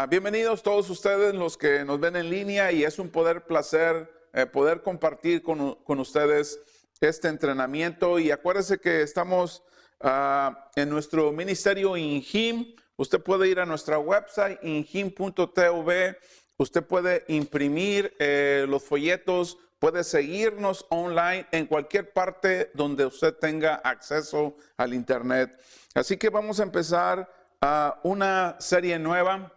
Bienvenidos todos ustedes los que nos ven en línea y es un placer poder compartir con ustedes este entrenamiento. Y acuérdense que estamos en nuestro ministerio INJIM. Usted puede ir a nuestra website injim.tv. Usted puede imprimir los folletos, puede seguirnos online en cualquier parte donde usted tenga acceso al internet. Así que vamos a empezar una serie nueva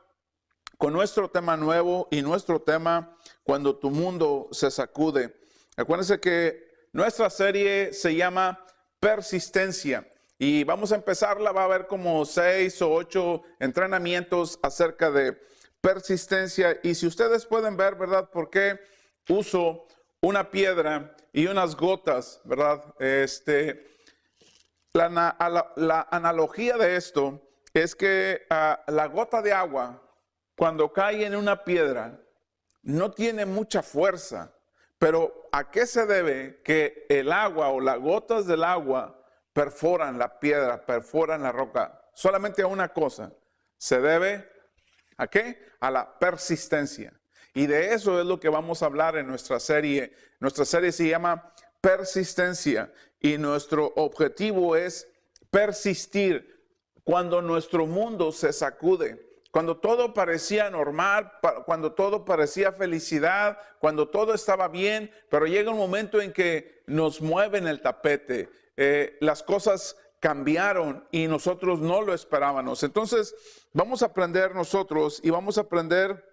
con nuestro tema nuevo y nuestro tema cuando tu mundo se sacude. Acuérdense que nuestra serie se llama Persistencia y vamos a empezarla. Va a haber como 6 o 8 entrenamientos acerca de persistencia. Y si ustedes pueden ver, ¿verdad? ¿Por qué uso una piedra y unas gotas, ¿verdad? La analogía de esto es que la gota de agua, cuando cae en una piedra, no tiene mucha fuerza. Pero ¿a qué se debe que el agua o las gotas del agua perforan la piedra, perforan la roca? Solamente a una cosa. Se debe ¿a qué? A la persistencia. Y de eso es lo que vamos a hablar en nuestra serie. Nuestra serie se llama Persistencia y nuestro objetivo es persistir cuando nuestro mundo se sacude. Cuando todo parecía normal, cuando todo parecía felicidad, cuando todo estaba bien, pero llega un momento en que nos mueven el tapete. Las cosas cambiaron y nosotros no lo esperábamos. Entonces, vamos a aprender nosotros y vamos a aprender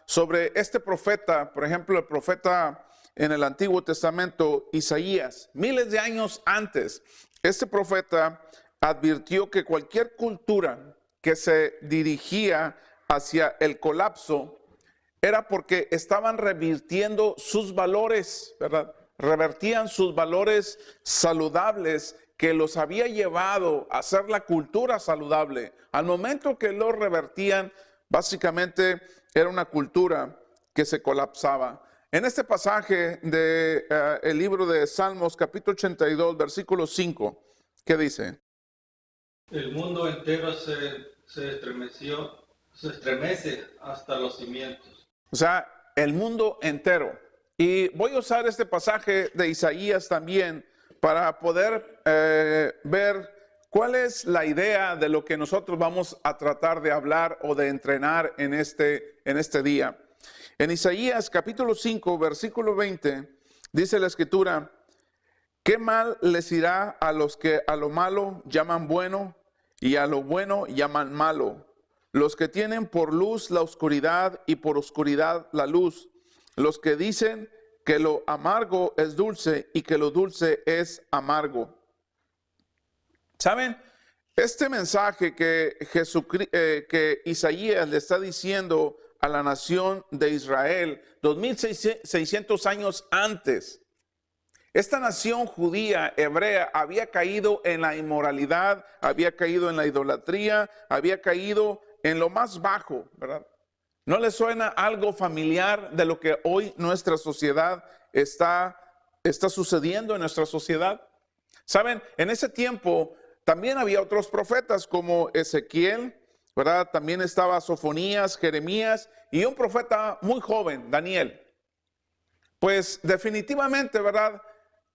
sobre este profeta, por ejemplo, el profeta en el Antiguo Testamento, Isaías. Miles de años antes, este profeta advirtió que cualquier cultura que se dirigía hacia el colapso era porque estaban revirtiendo sus valores, ¿verdad? Revertían sus valores saludables que los había llevado a ser la cultura saludable. Al momento que lo revertían, básicamente era una cultura que se colapsaba. En este pasaje del libro de Salmos, capítulo 82, versículo 5, ¿qué dice? El mundo entero se estremece hasta los cimientos. O sea, el mundo entero. Y voy a usar este pasaje de Isaías también para poder ver cuál es la idea de lo que nosotros vamos a tratar de hablar o de entrenar en este día. En Isaías capítulo 5, versículo 20, dice la escritura: ¿qué mal les irá a los que a lo malo llaman bueno y a lo bueno llaman malo? Los que tienen por luz la oscuridad y por oscuridad la luz. Los que dicen que lo amargo es dulce y que lo dulce es amargo. ¿Saben? Este mensaje que Isaías le está diciendo a la nación de Israel 2600 años antes. Esta nación judía, hebrea, había caído en la inmoralidad, había caído en la idolatría, había caído en lo más bajo, ¿verdad? ¿No les suena algo familiar de lo que hoy nuestra sociedad está sucediendo en nuestra sociedad? ¿Saben? En ese tiempo también había otros profetas como Ezequiel, ¿verdad? También estaba Sofonías, Jeremías y un profeta muy joven, Daniel. Pues definitivamente, ¿verdad?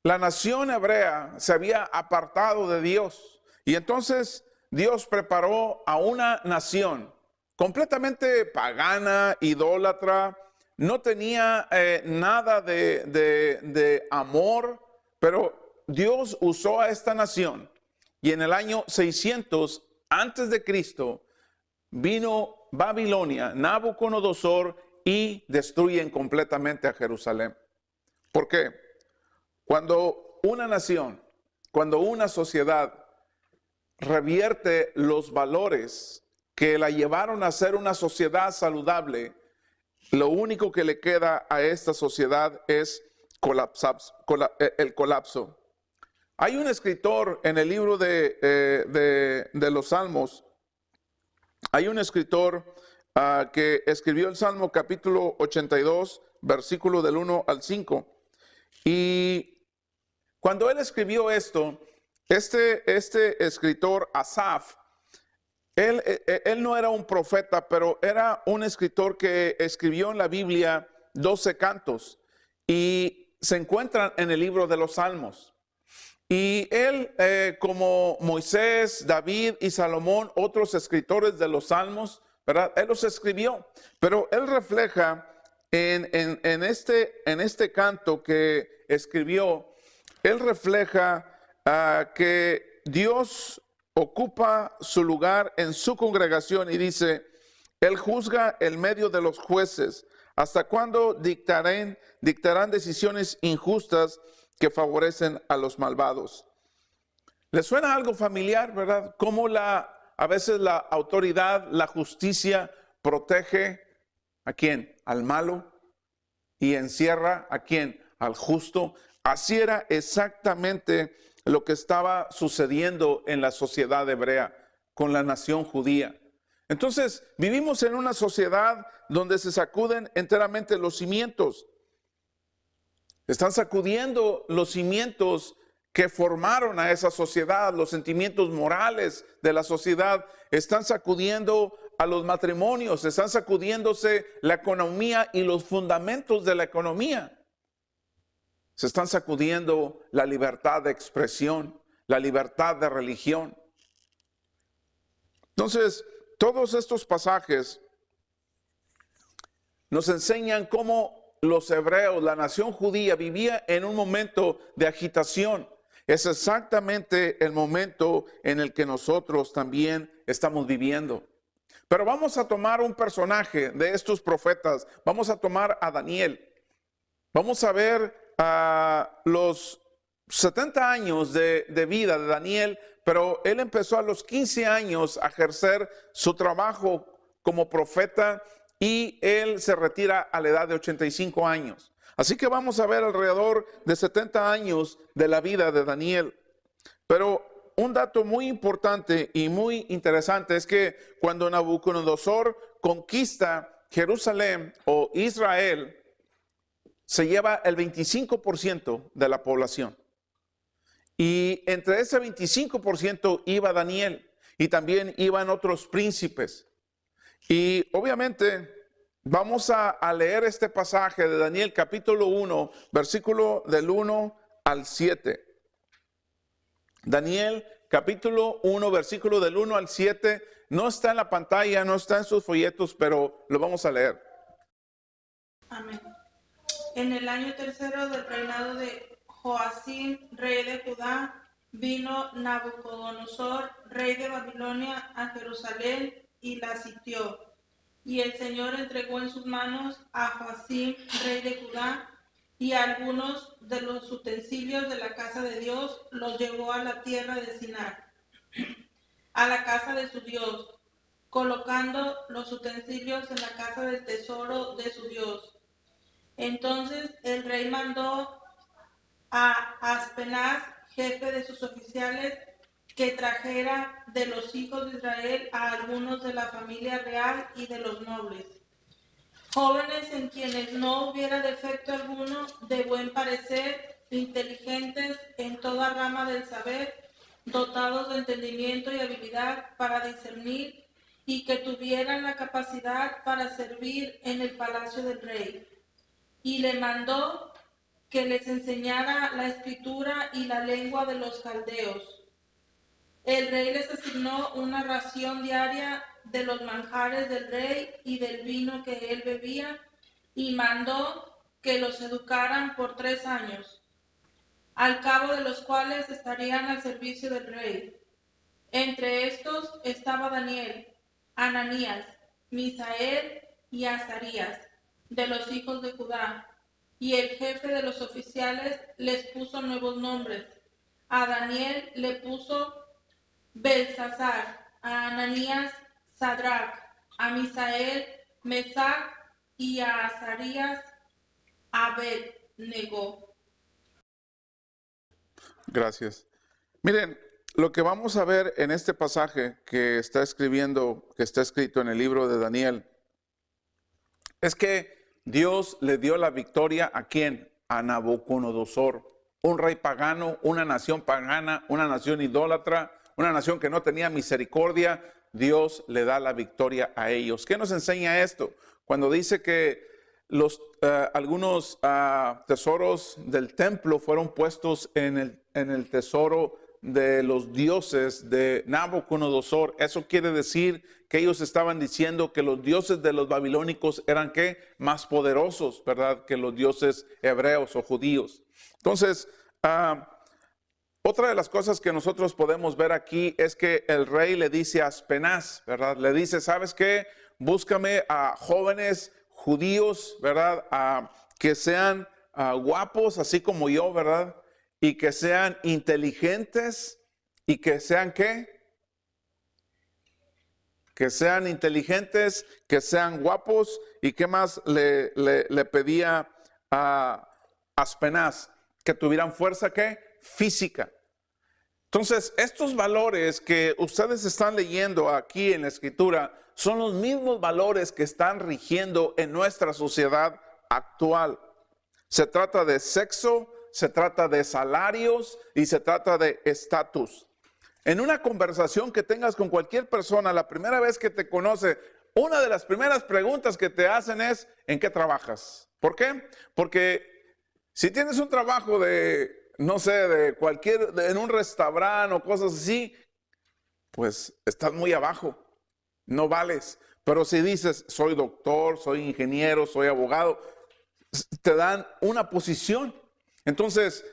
La nación hebrea se había apartado de Dios y entonces Dios preparó a una nación completamente pagana, idólatra, no tenía nada de amor, pero Dios usó a esta nación y en el año 600 antes de Cristo vino Babilonia, Nabucodonosor y destruyen completamente a Jerusalén. ¿Por qué? Cuando una nación, cuando una sociedad revierte los valores que la llevaron a ser una sociedad saludable, lo único que le queda a esta sociedad es el colapso. Hay un escritor en el libro de los Salmos, hay un escritor que escribió el Salmo capítulo 82, versículo del 1 al 5. Y cuando él escribió esto, este escritor Asaf, él no era un profeta, pero era un escritor que escribió en la Biblia 12 cantos y se encuentran en el libro de los Salmos. Y él, como Moisés, David y Salomón, otros escritores de los Salmos, ¿verdad? Él los escribió, pero él refleja en este canto que escribió, él refleja que Dios ocupa su lugar en su congregación y dice, Él juzga el medio de los jueces. ¿Hasta cuándo dictarán decisiones injustas que favorecen a los malvados? ¿Les suena algo familiar, verdad? Cómo a veces la autoridad, la justicia protege ¿a quién? Al malo, y encierra ¿a quién? Al justo. Así era exactamente lo que estaba sucediendo en la sociedad hebrea con la nación judía. Entonces, vivimos en una sociedad donde se sacuden enteramente los cimientos. Están sacudiendo los cimientos que formaron a esa sociedad, los sentimientos morales de la sociedad. Están sacudiendo a los matrimonios, están sacudiéndose la economía y los fundamentos de la economía. Se están sacudiendo la libertad de expresión, la libertad de religión. Entonces, todos estos pasajes nos enseñan cómo los hebreos, la nación judía, vivía en un momento de agitación. Es exactamente el momento en el que nosotros también estamos viviendo. Pero vamos a tomar un personaje de estos profetas. Vamos a tomar a Daniel. Vamos a ver los 70 años de vida de Daniel, pero él empezó a los 15 años a ejercer su trabajo como profeta y él se retira a la edad de 85 años. Así que vamos a ver alrededor de 70 años de la vida de Daniel. Pero un dato muy importante y muy interesante es que cuando Nabucodonosor conquista Jerusalén o Israel, se lleva el 25% de la población. Y entre ese 25% iba Daniel y también iban otros príncipes. Y obviamente vamos a leer este pasaje de Daniel capítulo 1, versículo del 1 al 7. Daniel capítulo 1, versículo del 1 al 7. No está en la pantalla, no está en sus folletos, pero lo vamos a leer. Amén. En el año tercero del reinado de Joacim, rey de Judá, vino Nabucodonosor, rey de Babilonia, a Jerusalén y la sitió. Y el Señor entregó en sus manos a Joacim, rey de Judá, y algunos de los utensilios de la casa de Dios los llevó a la tierra de Sinar, a la casa de su Dios, colocando los utensilios en la casa del tesoro de su Dios. Entonces el rey mandó a Aspenaz, jefe de sus oficiales, que trajera de los hijos de Israel a algunos de la familia real y de los nobles, jóvenes en quienes no hubiera defecto alguno, de buen parecer, inteligentes en toda rama del saber, dotados de entendimiento y habilidad para discernir, y que tuvieran la capacidad para servir en el palacio del rey. Y le mandó que les enseñara la escritura y la lengua de los caldeos. El rey les asignó una ración diaria de los manjares del rey y del vino que él bebía, y mandó que los educaran por 3 años, al cabo de los cuales estarían al servicio del rey. Entre estos estaba Daniel, Ananías, Misael y Azarías, de los hijos de Judá, y el jefe de los oficiales les puso nuevos nombres. A Daniel le puso Belsasar, a Ananías Sadrac, a Misael Mesac y a Azarías Abed-Nego. Gracias. Miren, lo que vamos a ver en este pasaje que está escrito en el libro de Daniel, es que Dios le dio la victoria ¿a quién? A Nabucodonosor, un rey pagano, una nación pagana, una nación idólatra, una nación que no tenía misericordia. Dios le da la victoria a ellos. ¿Qué nos enseña esto? Cuando dice que algunos tesoros del templo fueron puestos en el tesoro de los dioses de Nabucodonosor. Eso quiere decir que ellos estaban diciendo que los dioses de los babilónicos eran ¿qué? Más poderosos, ¿verdad? Que los dioses hebreos o judíos. Entonces, otra de las cosas que nosotros podemos ver aquí es que el rey le dice a Aspenaz, ¿verdad? Le dice, ¿sabes qué? Búscame a jóvenes judíos, ¿verdad? Que sean guapos, así como yo, ¿verdad? Y que sean inteligentes y que sean ¿qué? Que sean inteligentes, que sean guapos. ¿Y qué más le pedía a Aspenaz? Que tuvieran fuerza ¿qué? Física. Entonces, estos valores que ustedes están leyendo aquí en la Escritura son los mismos valores que están rigiendo en nuestra sociedad actual. Se trata de sexo, se trata de salarios y se trata de estatus. En una conversación que tengas con cualquier persona, la primera vez que te conoce, una de las primeras preguntas que te hacen es, ¿en qué trabajas? ¿Por qué? Porque si tienes un trabajo de, no sé, en un restaurante o cosas así, pues estás muy abajo, no vales. Pero si dices, soy doctor, soy ingeniero, soy abogado, te dan una posición. Entonces,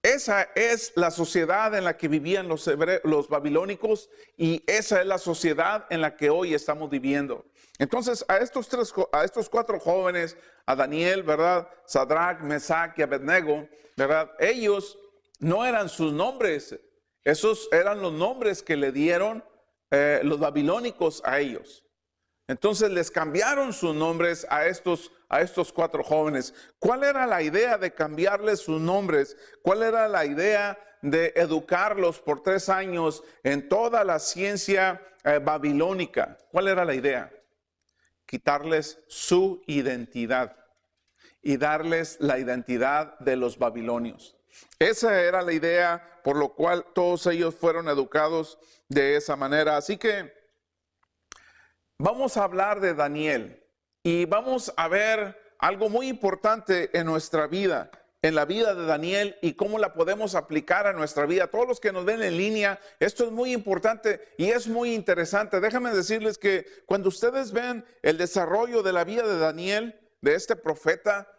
esa es la sociedad en la que vivían los babilónicos y esa es la sociedad en la que hoy estamos viviendo. Entonces, a estos cuatro jóvenes, a Daniel, ¿verdad? Sadrach, Mesach y Abednego, ¿verdad? Ellos no eran sus nombres, esos eran los nombres que le dieron los babilónicos a ellos. Entonces les cambiaron sus nombres a estos cuatro jóvenes. ¿Cuál era la idea de cambiarles sus nombres? ¿Cuál era la idea de educarlos por 3 años en toda la ciencia babilónica? ¿Cuál era la idea? Quitarles su identidad y darles la identidad de los babilonios. Esa era la idea por lo cual todos ellos fueron educados de esa manera. Así que vamos a hablar de Daniel y vamos a ver algo muy importante en nuestra vida, en la vida de Daniel y cómo la podemos aplicar a nuestra vida. Todos los que nos ven en línea, esto es muy importante y es muy interesante. Déjame decirles que cuando ustedes ven el desarrollo de la vida de Daniel, de este profeta,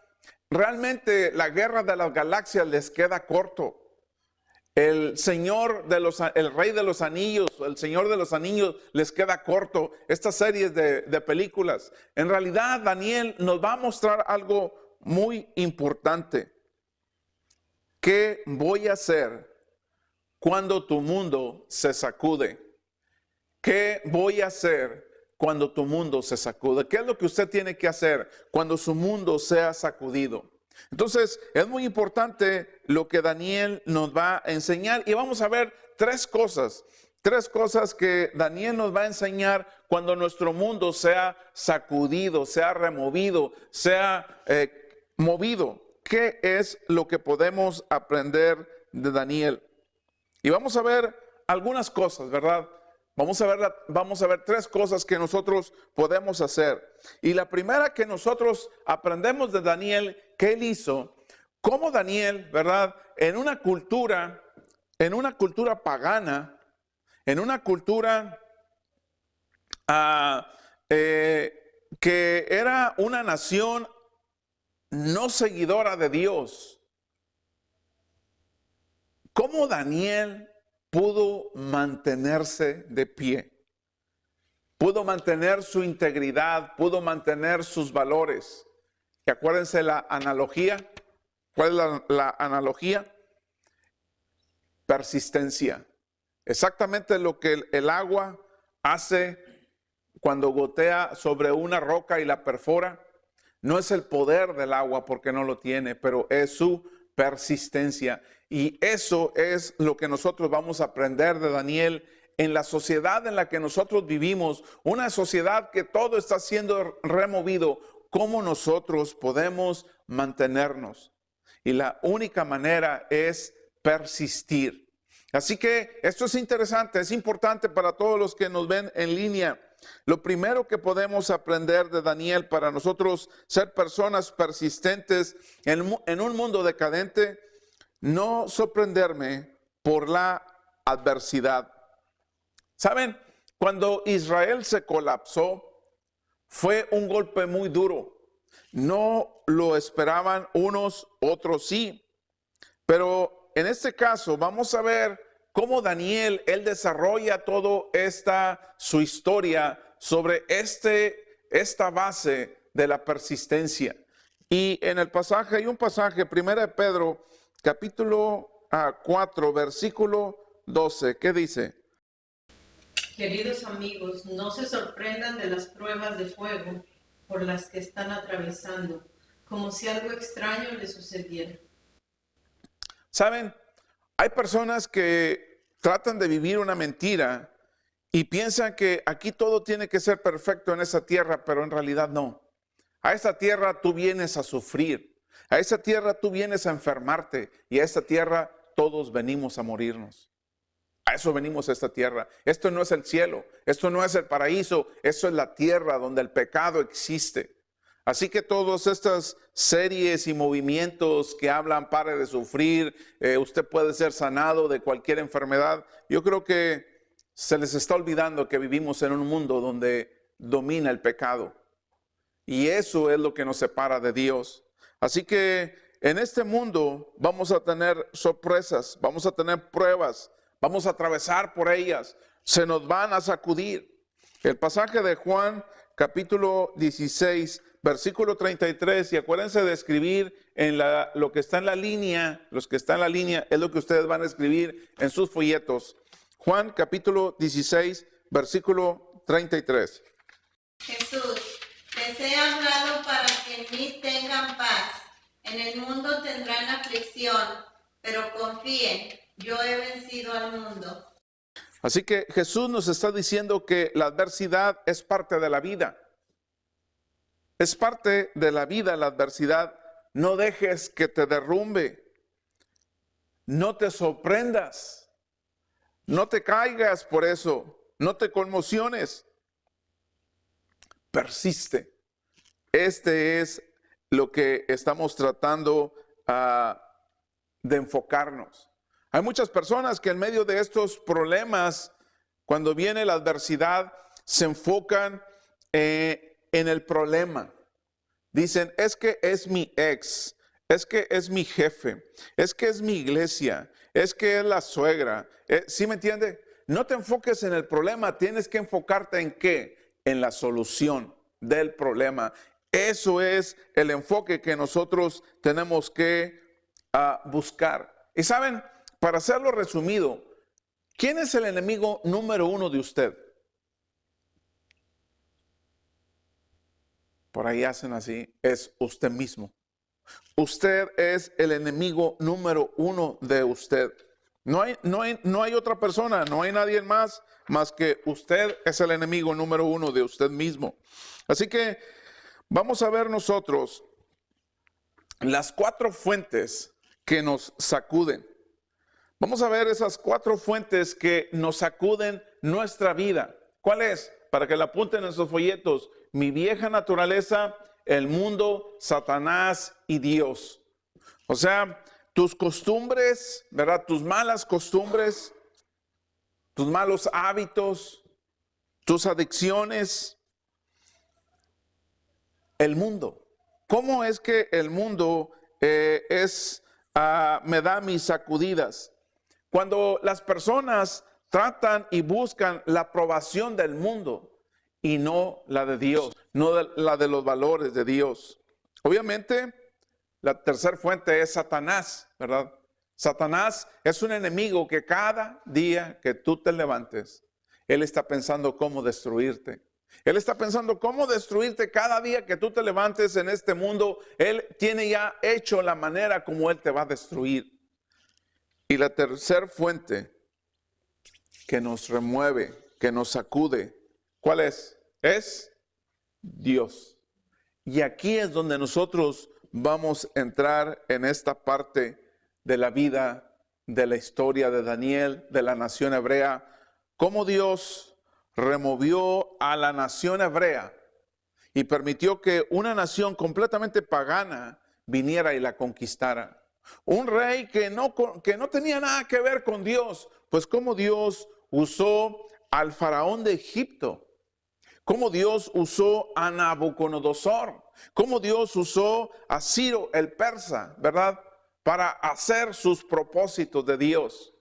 realmente la guerra de las galaxias les queda corto. El Rey de los Anillos, el Señor de los Anillos les queda corto. Estas series de películas. En realidad, Daniel nos va a mostrar algo muy importante. ¿Qué voy a hacer cuando tu mundo se sacude? ¿Qué voy a hacer cuando tu mundo se sacude? ¿Qué es lo que usted tiene que hacer cuando su mundo sea sacudido? Entonces, es muy importante lo que Daniel nos va a enseñar y vamos a ver tres cosas que Daniel nos va a enseñar cuando nuestro mundo sea sacudido, sea removido, sea movido. ¿Qué es lo que podemos aprender de Daniel? Y vamos a ver algunas cosas, ¿verdad? Vamos a ver 3 cosas que nosotros podemos hacer. Y la primera que nosotros aprendemos de Daniel, que él hizo, como Daniel, ¿verdad? En una cultura pagana, en una cultura que era una nación no seguidora de Dios, ¿cómo Daniel pudo mantenerse de pie? Pudo mantener su integridad, pudo mantener sus valores. Y acuérdense la analogía. ¿Cuál es la analogía? Persistencia. Exactamente lo que el agua hace cuando gotea sobre una roca y la perfora. No es el poder del agua porque no lo tiene, pero es su persistencia. Y eso es lo que nosotros vamos a aprender de Daniel en la sociedad en la que nosotros vivimos, una sociedad que todo está siendo removido. ¿Cómo nosotros podemos mantenernos? Y la única manera es persistir. Así que esto es interesante, es importante para todos los que nos ven en línea. Lo primero que podemos aprender de Daniel para nosotros ser personas persistentes en un mundo decadente, no sorprenderme por la adversidad. ¿Saben? Cuando Israel se colapsó, fue un golpe muy duro. No lo esperaban unos, otros sí. Pero en este caso vamos a ver cómo Daniel, él desarrolla toda su historia sobre esta base de la persistencia. Y en el pasaje, hay un pasaje, 1 de Pedro, capítulo 4, versículo 12, ¿qué dice? Queridos amigos, no se sorprendan de las pruebas de fuego por las que están atravesando, como si algo extraño les sucediera. ¿Saben? Hay personas que tratan de vivir una mentira y piensan que aquí todo tiene que ser perfecto en esa tierra, pero en realidad no. A esta tierra tú vienes a sufrir, a esa tierra tú vienes a enfermarte y a esta tierra todos venimos a morirnos. A eso venimos a esta tierra. Esto no es el cielo, esto no es el paraíso, esto es la tierra donde el pecado existe. Así que todas estas series y movimientos que hablan pare de sufrir, usted puede ser sanado de cualquier enfermedad, yo creo que se les está olvidando que vivimos en un mundo donde domina el pecado. Y eso es lo que nos separa de Dios. Así que en este mundo vamos a tener sorpresas, vamos a tener pruebas, vamos a atravesar por ellas, se nos van a sacudir. El pasaje de Juan, capítulo 16, versículo 33, y acuérdense de escribir en lo que está en la línea, los que están en la línea, es lo que ustedes van a escribir en sus folletos. Juan, capítulo 16, versículo 33. Jesús, les he hablado para que en mí tengan paz. En el mundo tendrán aflicción, pero confíen, yo he vencido al mundo. Así que Jesús nos está diciendo que la adversidad es parte de la vida. Es parte de la vida la adversidad. No dejes que te derrumbe. No te sorprendas. No te caigas por eso. No te conmociones. Persiste. Este es lo que estamos tratando de enfocarnos. Hay muchas personas que en medio de estos problemas, cuando viene la adversidad, se enfocan en el problema. Dicen, es que es mi ex, es que es mi jefe, es que es mi iglesia, es que es la suegra. ¿Sí me entiende? No te enfoques en el problema, tienes que enfocarte en ¿qué? En la solución del problema. Eso es el enfoque que nosotros tenemos que buscar. Y saben, para hacerlo resumido, ¿quién es el enemigo número uno de usted? Por ahí hacen así, es usted mismo. Usted es el enemigo número uno de usted. No hay otra persona, no hay nadie más que usted es el enemigo número uno de usted mismo. Así que vamos a ver nosotros las 4 fuentes que nos sacuden. Vamos a ver esas 4 fuentes que nos sacuden nuestra vida. ¿Cuál es? Para que la apunten en sus folletos. Mi vieja naturaleza, el mundo, Satanás y Dios. O sea, tus costumbres, ¿verdad? Tus malas costumbres, tus malos hábitos, tus adicciones, el mundo. ¿Cómo es que el mundo me da mis sacudidas? Cuando las personas tratan y buscan la aprobación del mundo y no la de Dios, no la de los valores de Dios. Obviamente, la tercera fuente es Satanás, ¿verdad? Satanás es un enemigo que cada día que tú te levantes, él está pensando cómo destruirte. Él está pensando cómo destruirte cada día que tú te levantes en este mundo. Él tiene ya hecho la manera como él te va a destruir. Y la tercera fuente que nos remueve, que nos sacude, ¿cuál es? Es Dios. Y aquí es donde nosotros vamos a entrar en esta parte de la vida de la historia de Daniel, de la nación hebrea, cómo Dios removió a la nación hebrea y permitió que una nación completamente pagana viniera y la conquistara. Un rey que no tenía nada que ver con Dios, pues cómo Dios usó al faraón de Egipto, cómo Dios usó a Nabucodonosor, cómo Dios usó a Ciro el persa, ¿verdad?, para hacer sus propósitos de Dios.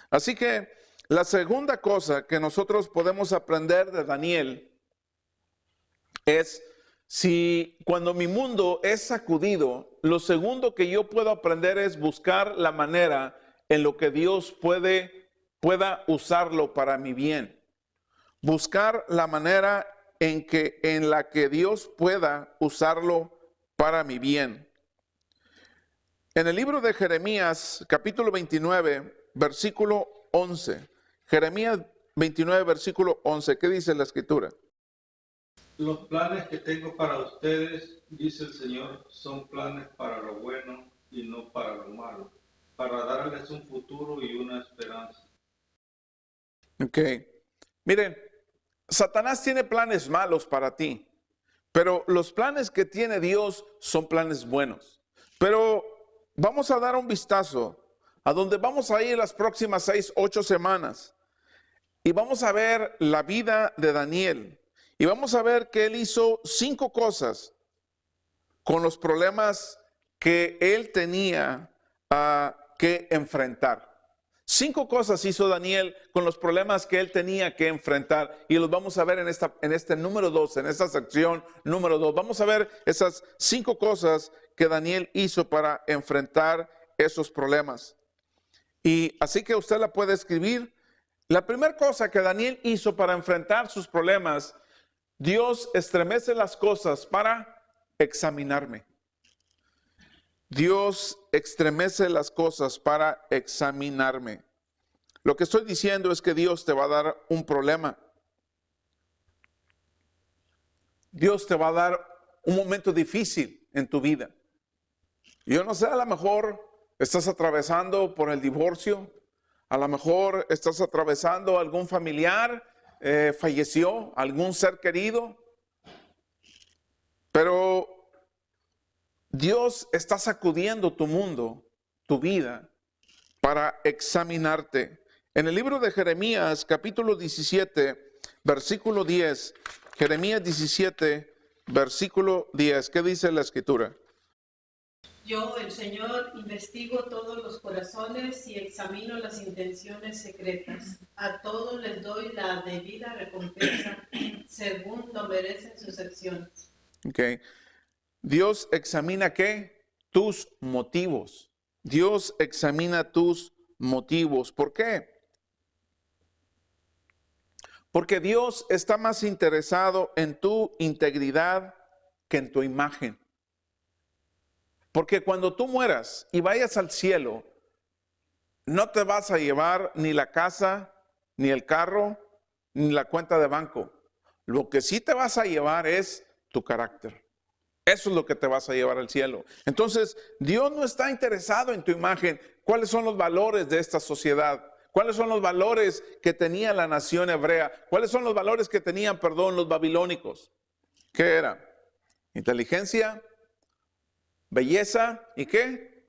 Así que la segunda cosa que nosotros podemos aprender de Daniel es, si cuando mi mundo es sacudido, lo segundo que yo puedo aprender es buscar la manera en lo que Dios pueda usarlo para mi bien. Buscar la manera en la que Dios pueda usarlo para mi bien. En el libro de Jeremías, capítulo 29, versículo 11. Jeremías 29, versículo 11. ¿Qué dice la Escritura? Los planes que tengo para ustedes, dice el Señor, son planes para lo bueno y no para lo malo, para darles un futuro y una esperanza. Ok. Miren, Satanás tiene planes malos para ti, pero los planes que tiene Dios son planes buenos. Pero vamos a dar un vistazo a donde vamos a ir las próximas 6, 8 semanas y vamos a ver la vida de Daniel y vamos a ver que él hizo 5 cosas con los problemas que él tenía que enfrentar. 5 cosas hizo Daniel con los problemas que él tenía que enfrentar y los vamos a ver en este número 2, en esta sección número 2. Vamos a ver esas 5 cosas que Daniel hizo para enfrentar esos problemas. Y así que usted la puede escribir. La primera cosa que Daniel hizo para enfrentar sus problemas, Dios estremece las cosas para examinarme. Dios estremece las cosas para examinarme. Lo que estoy diciendo es que Dios te va a dar un problema. Dios te va a dar un momento difícil en tu vida. Yo no sé, a lo mejor estás atravesando por el divorcio, a lo mejor estás atravesando algún familiar, falleció, algún ser querido, pero Dios está sacudiendo tu mundo, tu vida, para examinarte. En el libro de Jeremías, capítulo 17, versículo 10, Jeremías 17, versículo 10, ¿qué dice la Escritura? Yo, el Señor, investigo todos los corazones y examino las intenciones secretas. A todos les doy la debida recompensa según lo merecen sus acciones. Okay. Dios examina ¿qué? Tus motivos. Dios examina tus motivos. ¿Por qué? Porque Dios está más interesado en tu integridad que en tu imagen. Porque cuando tú mueras y vayas al cielo, no te vas a llevar ni la casa, ni el carro, ni la cuenta de banco. Lo que sí te vas a llevar es tu carácter. Eso es lo que te vas a llevar al cielo. Entonces, Dios no está interesado en tu imagen. ¿Cuáles son los valores de esta sociedad? ¿Cuáles son los valores que tenía la nación hebrea? ¿Cuáles son los valores que tenían, los babilónicos? ¿Qué era? Inteligencia, belleza y ¿qué?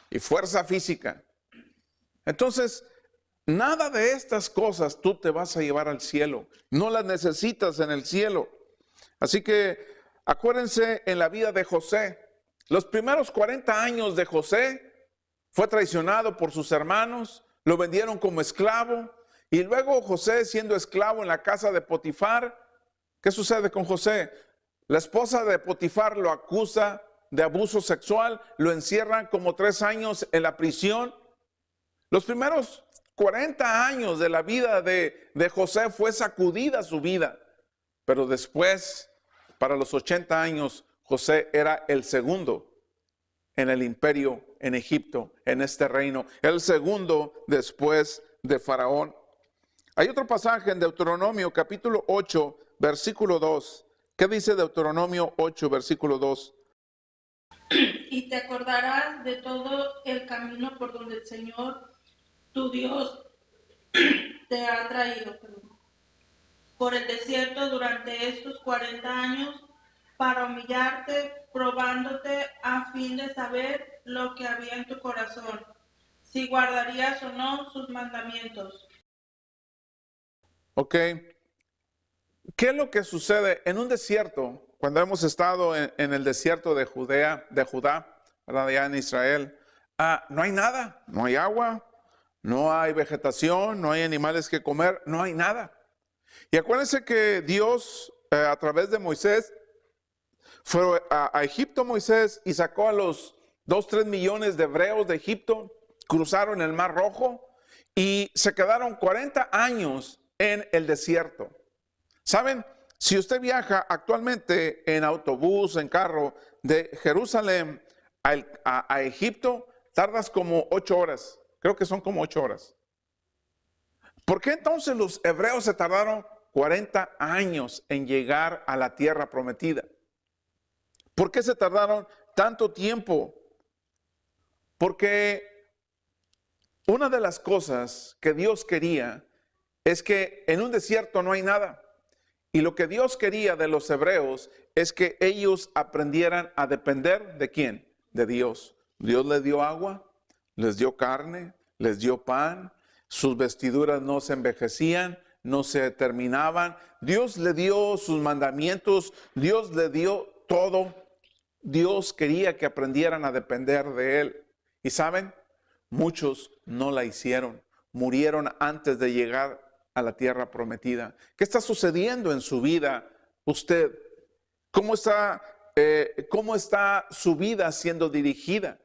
Y fuerza física. Entonces, nada de estas cosas tú te vas a llevar al cielo. No las necesitas en el cielo. Así que acuérdense en la vida de José. Los primeros 40 años de José fue traicionado por sus hermanos, lo vendieron como esclavo y luego José, siendo esclavo en la casa de Potifar, ¿qué sucede con José? La esposa de Potifar lo acusa de abuso sexual, lo encierran como 3 años en la prisión. Los primeros 40 años de la vida de José fue sacudida su vida, pero después, para los 80 años, José era el segundo en el imperio en Egipto, en este reino, el segundo después de Faraón. Hay otro pasaje en Deuteronomio capítulo 8, versículo 2. ¿Qué dice Deuteronomio 8, versículo 2? Y te acordarás de todo el camino por donde el Señor tu Dios te ha traído por el desierto durante estos 40 años para humillarte, probándote a fin de saber lo que había en tu corazón, si guardarías o no sus mandamientos. Ok. ¿Qué es lo que sucede en un desierto? Cuando hemos estado en el desierto de Judá, ¿verdad? Allá en Israel, no hay nada, no hay agua, no hay vegetación, no hay animales que comer, no hay nada. Y acuérdense que Dios, a través de Moisés, fue a Egipto Moisés y sacó a los 2-3 millones de hebreos de Egipto, cruzaron el Mar Rojo y se quedaron 40 años en el desierto. ¿Saben? Si usted viaja actualmente en autobús, en carro, de Jerusalén a Egipto, tardas como 8 horas. Creo que son como 8 horas. ¿Por qué entonces los hebreos se tardaron 40 años en llegar a la tierra prometida? ¿Por qué se tardaron tanto tiempo? Porque una de las cosas que Dios quería es que en un desierto no hay nada. Y lo que Dios quería de los hebreos es que ellos aprendieran a depender ¿de quién? De Dios. Dios les dio agua, les dio carne, les dio pan, sus vestiduras no se envejecían, no se terminaban. Dios le dio sus mandamientos, Dios le dio todo. Dios quería que aprendieran a depender de Él. Y ¿saben? Muchos no la hicieron, murieron antes de llegar a la tierra prometida. ¿Qué está sucediendo en su vida usted? ¿Cómo está su vida siendo dirigida?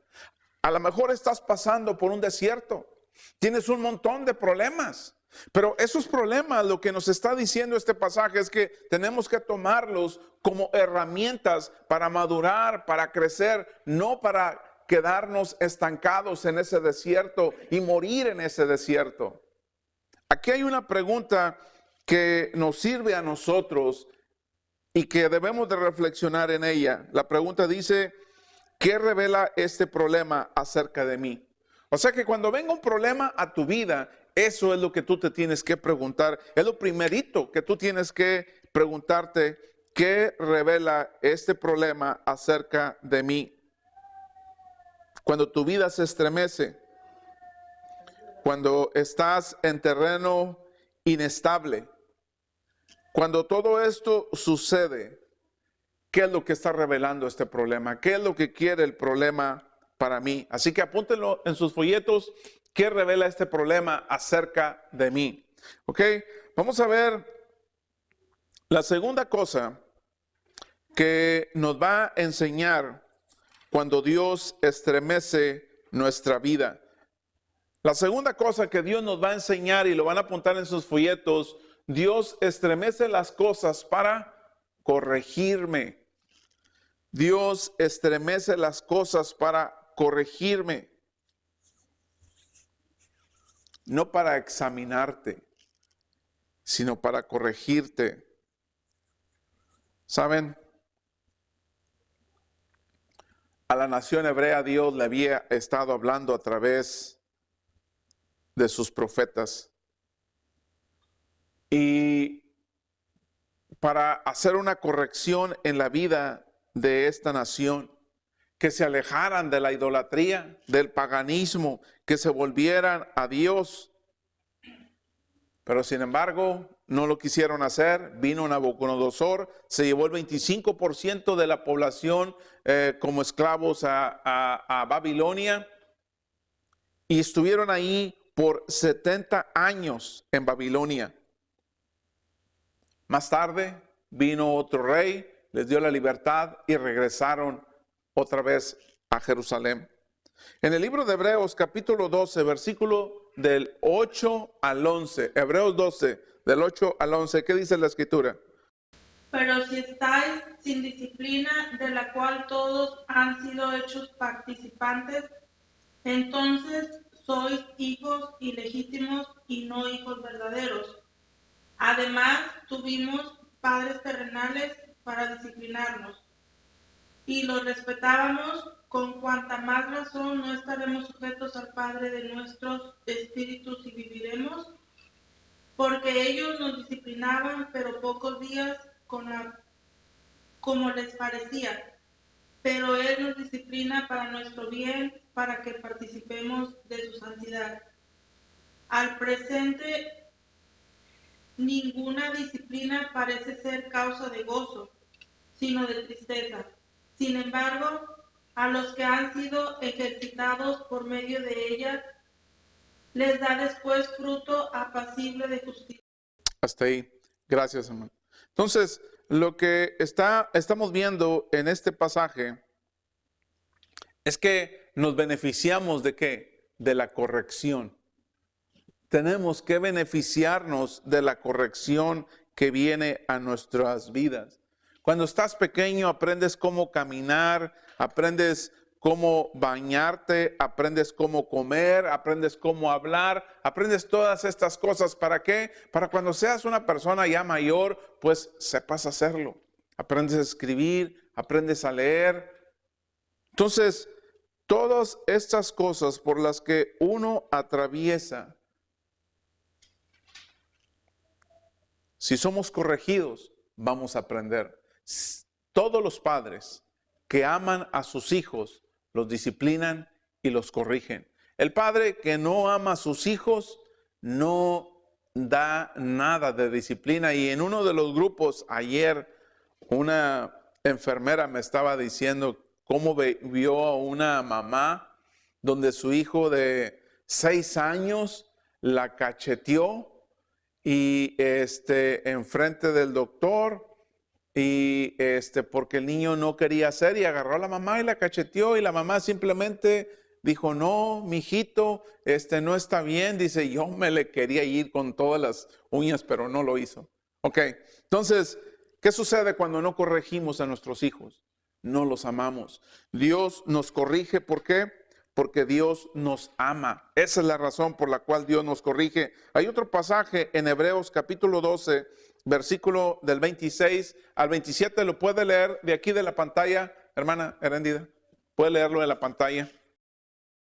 A lo mejor estás pasando por un desierto, tienes un montón de problemas, pero esos problemas, lo que nos está diciendo este pasaje es que tenemos que tomarlos como herramientas para madurar, para crecer, no para quedarnos estancados en ese desierto y morir en ese desierto. Aquí hay una pregunta que nos sirve a nosotros y que debemos de reflexionar en ella. La pregunta dice, ¿qué revela este problema acerca de mí? O sea que cuando venga un problema a tu vida, eso es lo que tú te tienes que preguntar. Es lo primerito que tú tienes que preguntarte, ¿qué revela este problema acerca de mí? Cuando tu vida se estremece, cuando estás en terreno inestable, cuando todo esto sucede, ¿qué es lo que está revelando este problema? ¿Qué es lo que quiere el problema para mí? Así que apúntenlo en sus folletos, ¿qué revela este problema acerca de mí? Ok, vamos a ver la segunda cosa que nos va a enseñar cuando Dios estremece nuestra vida. La segunda cosa que Dios nos va a enseñar, y lo van a apuntar en sus folletos, Dios estremece las cosas para corregirme. Dios estremece las cosas para corregirme. No para examinarte, sino para corregirte. ¿Saben? A la nación hebrea Dios le había estado hablando a través de sus profetas. Y para hacer una corrección en la vida de esta nación, que se alejaran de la idolatría, del paganismo, que se volvieran a Dios. Pero sin embargo, no lo quisieron hacer. Vino Nabucodonosor, se llevó el 25% de la población como esclavos a Babilonia. Y estuvieron ahí por 70 años en Babilonia. Más tarde vino otro rey, les dio la libertad y regresaron otra vez a Jerusalén. En el libro de Hebreos capítulo 12, versículo del 8 al 11, Hebreos 12, del 8 al 11, ¿qué dice la escritura? Pero si estáis sin disciplina, de la cual todos han sido hechos participantes, entonces sois hijos ilegítimos y no hijos verdaderos. Además, tuvimos padres terrenales para disciplinarnos. y lo respetábamos, con cuanta más razón no estaremos sujetos al Padre de nuestros espíritus y viviremos, porque ellos nos disciplinaban, pero pocos días como les parecía. Pero Él nos disciplina para nuestro bien, para que participemos de su santidad. Al presente, ninguna disciplina parece ser causa de gozo, sino de tristeza. Sin embargo, a los que han sido ejercitados por medio de ella, les da después fruto apacible de justicia. Hasta ahí. Gracias, hermano. Entonces, lo que estamos viendo en este pasaje es que nos beneficiamos ¿de qué? De la corrección. Tenemos que beneficiarnos de la corrección que viene a nuestras vidas. Cuando estás pequeño aprendes cómo caminar, aprendes cómo bañarte, aprendes cómo comer, aprendes cómo hablar, aprendes todas estas cosas. ¿Para qué? Para cuando seas una persona ya mayor, pues sepas hacerlo. Aprendes a escribir, aprendes a leer. Entonces, todas estas cosas por las que uno atraviesa, si somos corregidos, vamos a aprender. Todos los padres que aman a sus hijos, los disciplinan y los corrigen. El padre que no ama a sus hijos no da nada de disciplina. Y en uno de los grupos ayer, una enfermera me estaba diciendo cómo vio a una mamá donde su hijo de 6 años la cacheteó y enfrente del doctor, y porque el niño no quería hacer, y agarró a la mamá y la cacheteó, y la mamá simplemente dijo: no, mijito, no está bien. Dice: yo me le quería ir con todas las uñas, pero no lo hizo. Ok, entonces, ¿qué sucede cuando no corregimos a nuestros hijos? No los amamos. Dios nos corrige, ¿por qué? Porque Dios nos ama. Esa es la razón por la cual Dios nos corrige. Hay otro pasaje en Hebreos capítulo 12, versículo del 26 al 27. ¿Lo puede leer de aquí de la pantalla, hermana Heréndida? ¿Puede leerlo de la pantalla?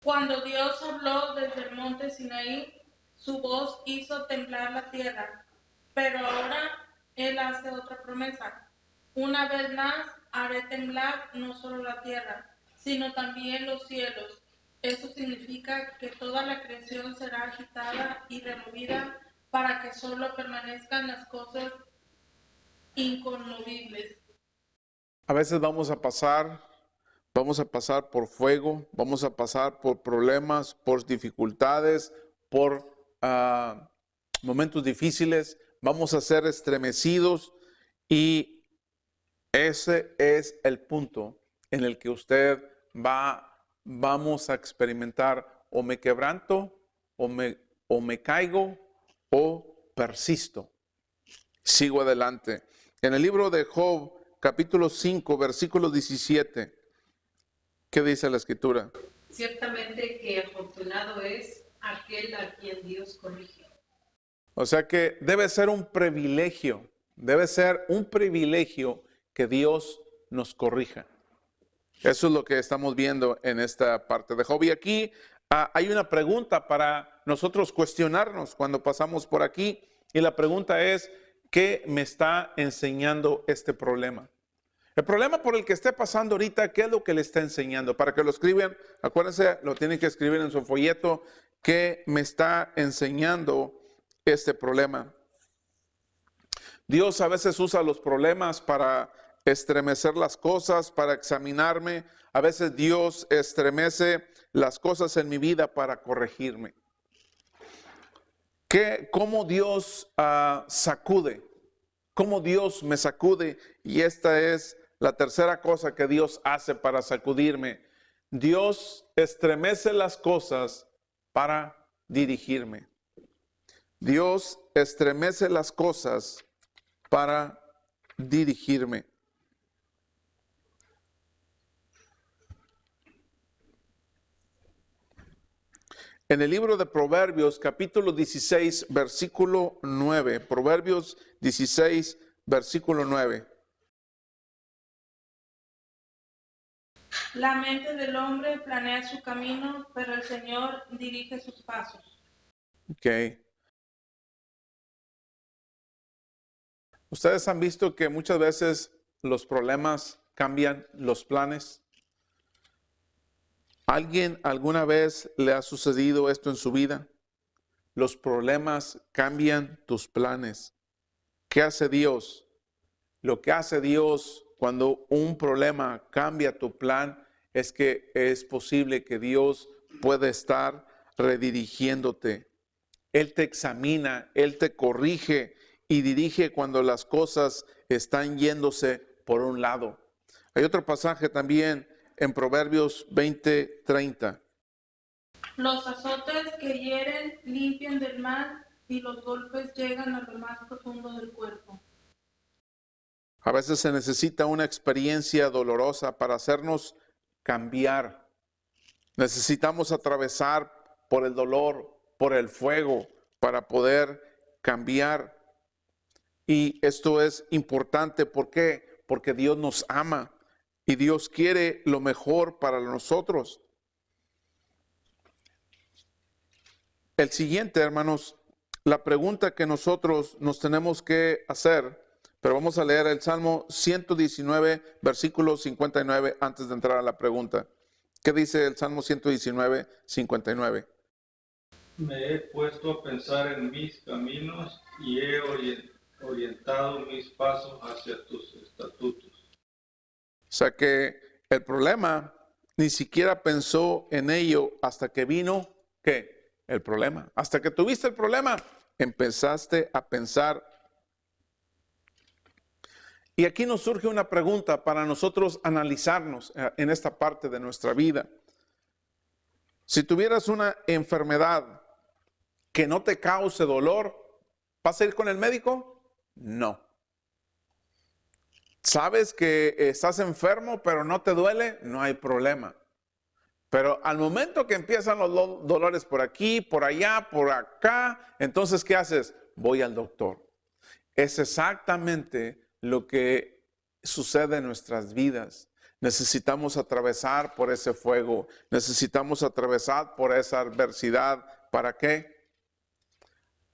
Cuando Dios habló desde el monte Sinaí, su voz hizo temblar la tierra. Pero ahora Él hace otra promesa. Una vez más haré temblar no solo la tierra, sino también los cielos. Eso significa que toda la creación será agitada y removida para que solo permanezcan las cosas inconmovibles. A veces vamos a pasar por fuego, vamos a pasar por problemas, por dificultades, por momentos difíciles, vamos a ser estremecidos, y ese es el punto en el que vamos a experimentar: o me quebranto, o me caigo, o persisto. Sigo adelante. En el libro de Job, capítulo 5, versículo 17, ¿qué dice la escritura? Ciertamente que afortunado es aquel a quien Dios corrige. O sea que debe ser un privilegio que Dios nos corrija. Eso es lo que estamos viendo en esta parte de Job. Y aquí hay una pregunta para nosotros cuestionarnos cuando pasamos por aquí. Y la pregunta es: ¿qué me está enseñando este problema? El problema por el que esté pasando ahorita, ¿qué es lo que le está enseñando? Para que lo escriban, acuérdense, lo tienen que escribir en su folleto. ¿Qué me está enseñando este problema? Dios a veces usa los problemas para estremecer las cosas, para examinarme. A veces Dios estremece las cosas en mi vida para corregirme. ¿Cómo Dios sacude? ¿Cómo Dios me sacude? Y esta es la tercera cosa que Dios hace para sacudirme. Dios estremece las cosas para dirigirme. Dios estremece las cosas para dirigirme. En el libro de Proverbios, capítulo 16, versículo 9. Proverbios 16, versículo 9. La mente del hombre planea su camino, pero el Señor dirige sus pasos. Ok. Ustedes han visto que muchas veces los problemas cambian los planes. ¿Alguien alguna vez le ha sucedido esto en su vida? Los problemas cambian tus planes. ¿Qué hace Dios? Lo que hace Dios cuando un problema cambia tu plan es que es posible que Dios pueda estar redirigiéndote. Él te examina, Él te corrige y dirige cuando las cosas están yéndose por un lado. Hay otro pasaje también en Proverbios 20:30. Los azotes que hieren limpian del mal y los golpes llegan a lo más profundo del cuerpo. A veces se necesita una experiencia dolorosa para hacernos cambiar. Necesitamos atravesar por el dolor, por el fuego, para poder cambiar. Y esto es importante. ¿Por qué? Porque Dios nos ama y Dios quiere lo mejor para nosotros. El siguiente, hermanos, la pregunta que nosotros nos tenemos que hacer, pero vamos a leer el Salmo 119, versículo 59, antes de entrar a la pregunta. ¿Qué dice el Salmo 119, 59? Me he puesto a pensar en mis caminos y he orientado mis pasos hacia tus estatutos. O sea que el problema ni siquiera pensó en ello hasta que vino, ¿qué? El problema. Hasta que tuviste el problema, empezaste a pensar. Y aquí nos surge una pregunta para nosotros analizarnos en esta parte de nuestra vida. Si tuvieras una enfermedad que no te cause dolor, ¿vas a ir con el médico? No. ¿Sabes que estás enfermo pero no te duele? No hay problema. Pero al momento que empiezan los dolores por aquí, por allá, por acá, entonces ¿qué haces? Voy al doctor. Es exactamente lo que sucede en nuestras vidas. Necesitamos atravesar por ese fuego. Necesitamos atravesar por esa adversidad. ¿Para qué?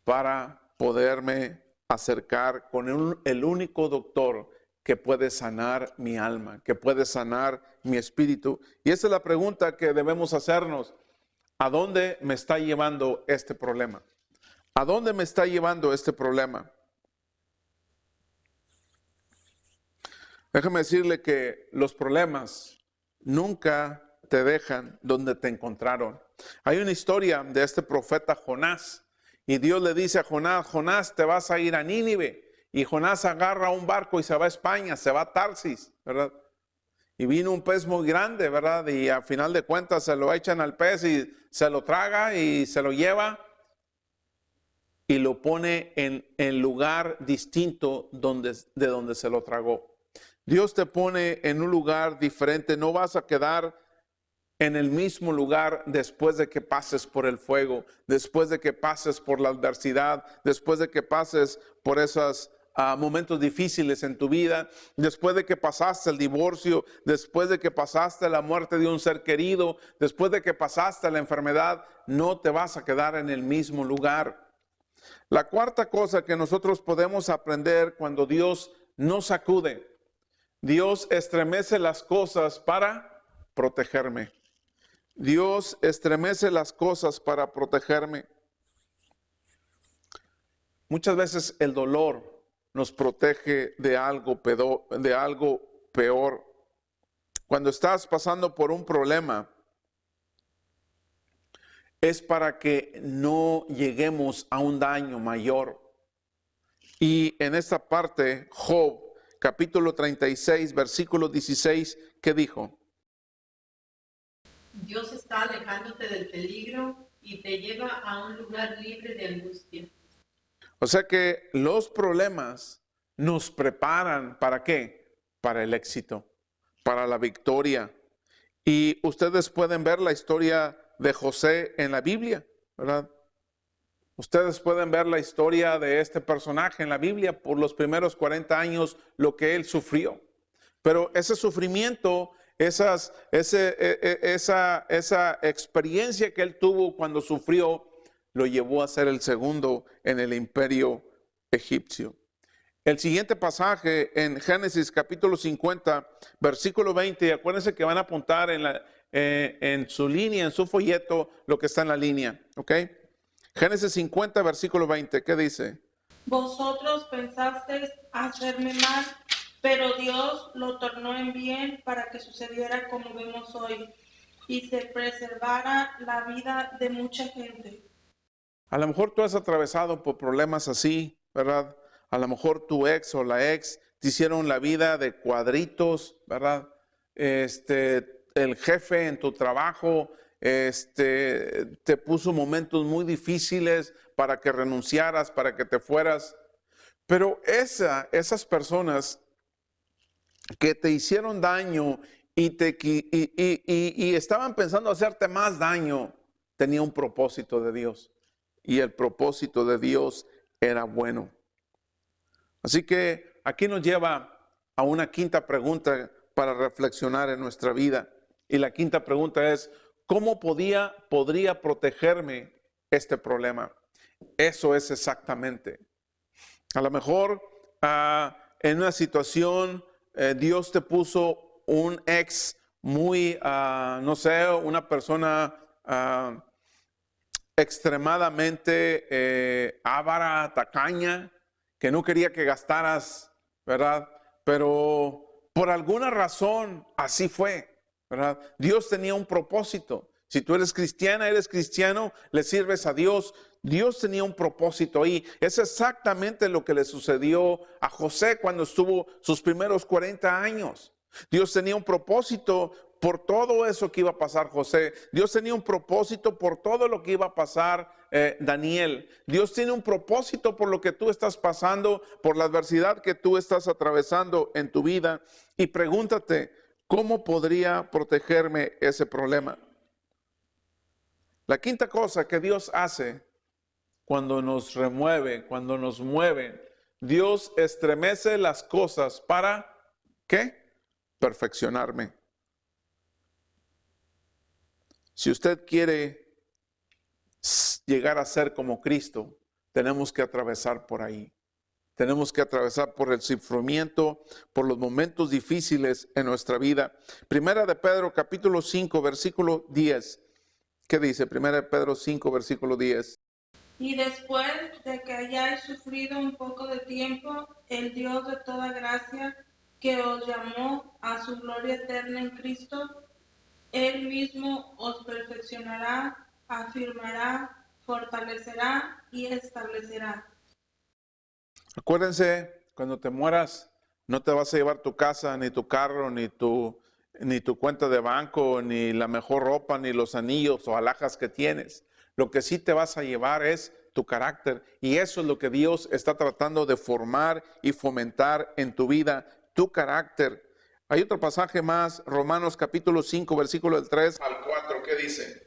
Para poderme acercar con el único doctor que puede sanar mi alma, que puede sanar mi espíritu. Y esa es la pregunta que debemos hacernos. ¿A dónde me está llevando este problema? ¿A dónde me está llevando este problema? Déjame decirle que los problemas nunca te dejan donde te encontraron. Hay una historia de este profeta Jonás. Y Dios le dice a Jonás, Jonás, te vas a ir a Nínive. Y Jonás agarra un barco y se va a España, se va a Tarsis, ¿verdad? Y vino un pez muy grande, ¿verdad? Y al final de cuentas se lo echan al pez y se lo traga y se lo lleva. Y lo pone en lugar distinto de donde se lo tragó. Dios te pone en un lugar diferente. No vas a quedar en el mismo lugar después de que pases por el fuego, después de que pases por la adversidad, después de que pases por esos momentos difíciles en tu vida, después de que pasaste el divorcio, después de que pasaste la muerte de un ser querido, después de que pasaste la enfermedad, no te vas a quedar en el mismo lugar. La cuarta cosa que nosotros podemos aprender cuando Dios nos sacude, Dios estremece las cosas para protegerme. Dios estremece las cosas para protegerme. Muchas veces el dolor nos protege de algo peor. Cuando estás pasando por un problema, es para que no lleguemos a un daño mayor. Y en esta parte, Job, capítulo 36, versículo 16, ¿qué dijo? Dios está alejándote del peligro y te lleva a un lugar libre de angustia. O sea que los problemas nos preparan, ¿para qué? Para el éxito, para la victoria. Y ustedes pueden ver la historia de José en la Biblia, ¿verdad? Ustedes pueden ver la historia de este personaje en la Biblia por los primeros 40 años, lo que él sufrió. Pero ese sufrimiento esa experiencia que él tuvo cuando sufrió, lo llevó a ser el segundo en el imperio egipcio. El siguiente pasaje en Génesis capítulo 50, versículo 20, y acuérdense que van a apuntar en su línea, en su folleto, lo que está en la línea, ¿ok? Génesis 50, versículo 20, ¿qué dice? Vosotros pensasteis hacerme mal, pero Dios lo tornó en bien para que sucediera como vemos hoy y se preservara la vida de mucha gente. A lo mejor tú has atravesado por problemas así, ¿verdad? A lo mejor tu ex o la ex te hicieron la vida de cuadritos, ¿verdad? El jefe en tu trabajo te puso momentos muy difíciles para que renunciaras, para que te fueras. Pero esas personas que te hicieron daño y estaban pensando hacerte más daño, tenía un propósito de Dios. Y el propósito de Dios era bueno. Así que aquí nos lleva a una quinta pregunta para reflexionar en nuestra vida. Y la quinta pregunta es, ¿cómo podría protegerme este problema? Eso es exactamente. A lo mejor en una situación Dios te puso un ex muy, no sé, una persona extremadamente avara, tacaña, que no quería que gastaras, ¿verdad? Pero por alguna razón así fue, ¿verdad? Dios tenía un propósito. Si tú eres cristiana, eres cristiano, le sirves a Dios. Dios tenía un propósito ahí. Es exactamente lo que le sucedió a José cuando estuvo sus primeros 40 años. Dios tenía un propósito por todo eso que iba a pasar José. Dios tenía un propósito por todo lo que iba a pasar Daniel. Dios tiene un propósito por lo que tú estás pasando, por la adversidad que tú estás atravesando en tu vida. Y pregúntate, ¿cómo podría protegerme ese problema? La quinta cosa que Dios hace cuando nos remueve, cuando nos mueve, Dios estremece las cosas para, ¿qué? Perfeccionarme. Si usted quiere llegar a ser como Cristo, tenemos que atravesar por ahí. Tenemos que atravesar por el sufrimiento, por los momentos difíciles en nuestra vida. Primera de Pedro, capítulo 5, versículo 10. ¿Qué dice? Primera de Pedro 5, versículo 10. Y después de que hayáis sufrido un poco de tiempo, el Dios de toda gracia, que os llamó a su gloria eterna en Cristo, Él mismo os perfeccionará, afirmará, fortalecerá y establecerá. Acuérdense, cuando te mueras, no te vas a llevar tu casa, ni tu carro, ni tu cuenta de banco, ni la mejor ropa, ni los anillos o alhajas que tienes. Lo que sí te vas a llevar es tu carácter. Y eso es lo que Dios está tratando de formar y fomentar en tu vida, tu carácter. Hay otro pasaje más, Romanos capítulo 5, versículo del 3 al 4, ¿qué dice?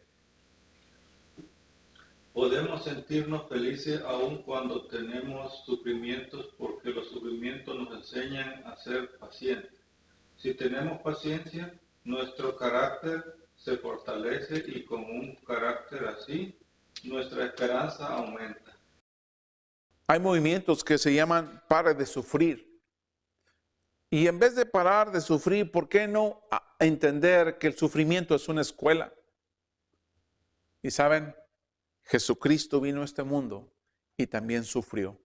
Podemos sentirnos felices aun cuando tenemos sufrimientos, porque los sufrimientos nos enseñan a ser pacientes. Si tenemos paciencia, nuestro carácter se fortalece y con un carácter así, nuestra esperanza aumenta. Hay movimientos que se llaman pare de sufrir. Y en vez de parar de sufrir, ¿por qué no entender que el sufrimiento es una escuela? Y saben, Jesucristo vino a este mundo y también sufrió.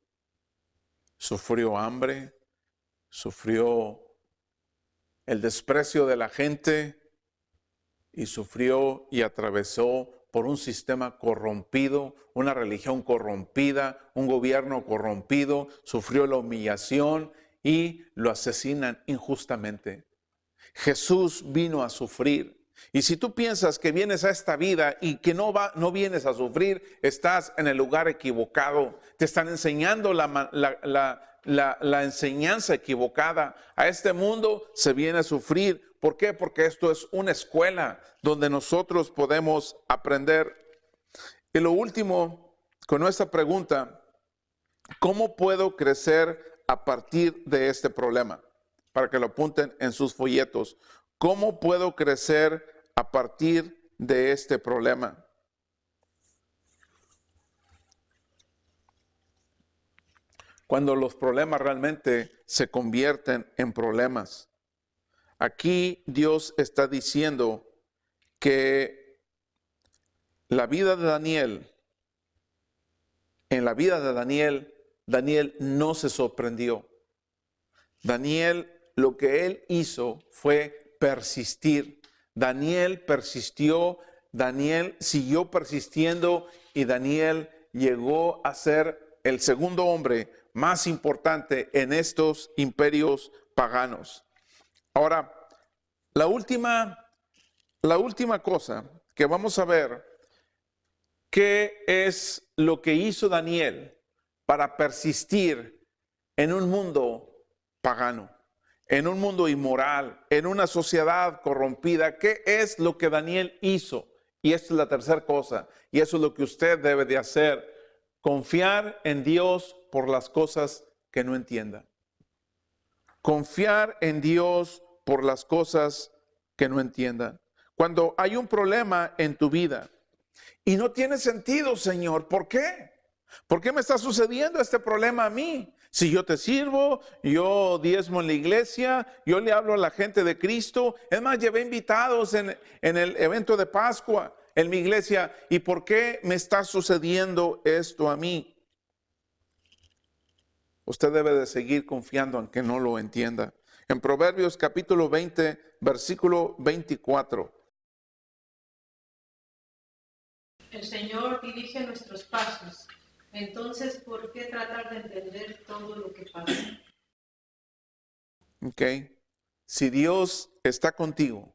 Sufrió hambre, sufrió el desprecio de la gente y sufrió y atravesó por un sistema corrompido, una religión corrompida, un gobierno corrompido, sufrió la humillación y lo asesinan injustamente. Jesús vino a sufrir. Y si tú piensas que vienes a esta vida y que no vienes a sufrir, estás en el lugar equivocado. Te están enseñando la enseñanza equivocada. A este mundo se viene a sufrir. ¿Por qué? Porque esto es una escuela donde nosotros podemos aprender. Y lo último, con nuestra pregunta, ¿cómo puedo crecer a partir de este problema? Para que lo apunten en sus folletos. ¿Cómo puedo crecer a partir de este problema? Cuando los problemas realmente se convierten en problemas. Aquí Dios está diciendo que la vida de Daniel, en la vida de Daniel, Daniel no se sorprendió. Daniel, lo que él hizo fue persistir. Daniel persistió, Daniel siguió persistiendo y Daniel llegó a ser el segundo hombre más importante en estos imperios paganos. Ahora, la última cosa que vamos a ver, ¿qué es lo que hizo Daniel para persistir en un mundo pagano, en un mundo inmoral, en una sociedad corrompida? ¿Qué es lo que Daniel hizo? Y esta es la tercera cosa, y eso es lo que usted debe de hacer: confiar en Dios por las cosas que no entienda. Confiar en Dios por las cosas que no entienda. Cuando hay un problema en tu vida y no tiene sentido, Señor, ¿por qué? ¿Por qué me está sucediendo este problema a mí? Si yo te sirvo, yo diezmo en la iglesia, yo le hablo a la gente de Cristo. Es más, llevé invitados en el evento de Pascua en mi iglesia. ¿Y por qué me está sucediendo esto a mí? Usted debe de seguir confiando aunque no lo entienda. En Proverbios capítulo 20, versículo 24. El Señor dirige nuestros pasos. Entonces, ¿por qué tratar de entender todo lo que pasa? Ok. Si Dios está contigo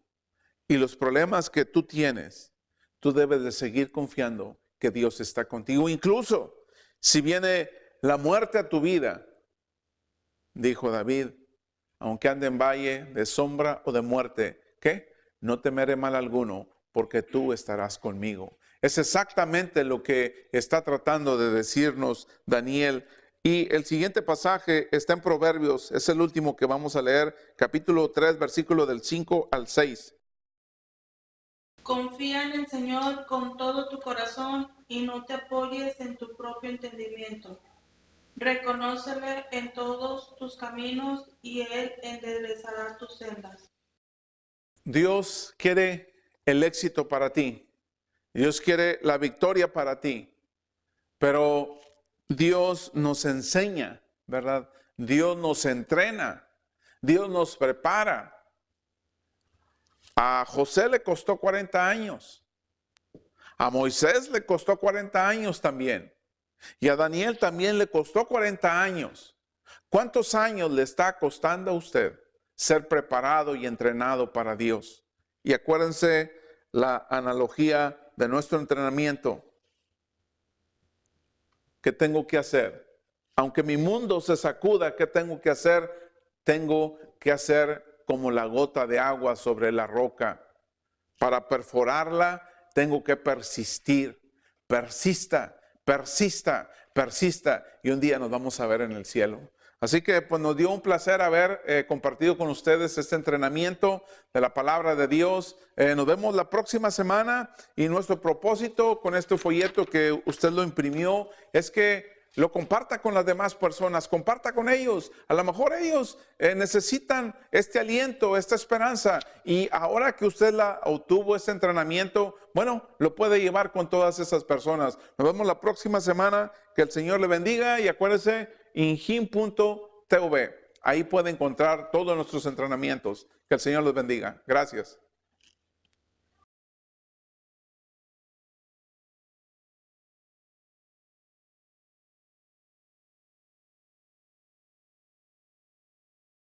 y los problemas que tú tienes, tú debes de seguir confiando que Dios está contigo. Incluso si viene la muerte a tu vida, dijo David, aunque ande en valle de sombra o de muerte, ¿qué? No temeré mal alguno, porque tú estarás conmigo. Es exactamente lo que está tratando de decirnos Daniel. Y el siguiente pasaje está en Proverbios, es el último que vamos a leer, capítulo 3, versículo del 5 al 6. Confía en el Señor con todo tu corazón y no te apoyes en tu propio entendimiento. Reconócele en todos tus caminos y Él enderezará tus sendas. Dios quiere el éxito para ti. Dios quiere la victoria para ti. Pero Dios nos enseña, ¿verdad? Dios nos entrena. Dios nos prepara. A José le costó 40 años. A Moisés le costó 40 años también. Y a Daniel también le costó 40 años. ¿Cuántos años le está costando a usted ser preparado y entrenado para Dios? Y acuérdense la analogía de nuestro entrenamiento. ¿Qué tengo que hacer? Aunque mi mundo se sacuda, ¿qué tengo que hacer? Tengo que hacer como la gota de agua sobre la roca. Para perforarla, tengo que persistir. Persista. Persista, persista, y un día nos vamos a ver en el cielo. Así que pues nos dio un placer haber compartido con ustedes este entrenamiento de la palabra de Dios. Nos vemos la próxima semana y nuestro propósito con este folleto que usted lo imprimió es que lo comparta con las demás personas, comparta con ellos. A lo mejor ellos necesitan este aliento, esta esperanza. Y ahora que usted obtuvo este entrenamiento, bueno, lo puede llevar con todas esas personas. Nos vemos la próxima semana. Que el Señor le bendiga y acuérdese, injim.tv. Ahí puede encontrar todos nuestros entrenamientos. Que el Señor los bendiga. Gracias.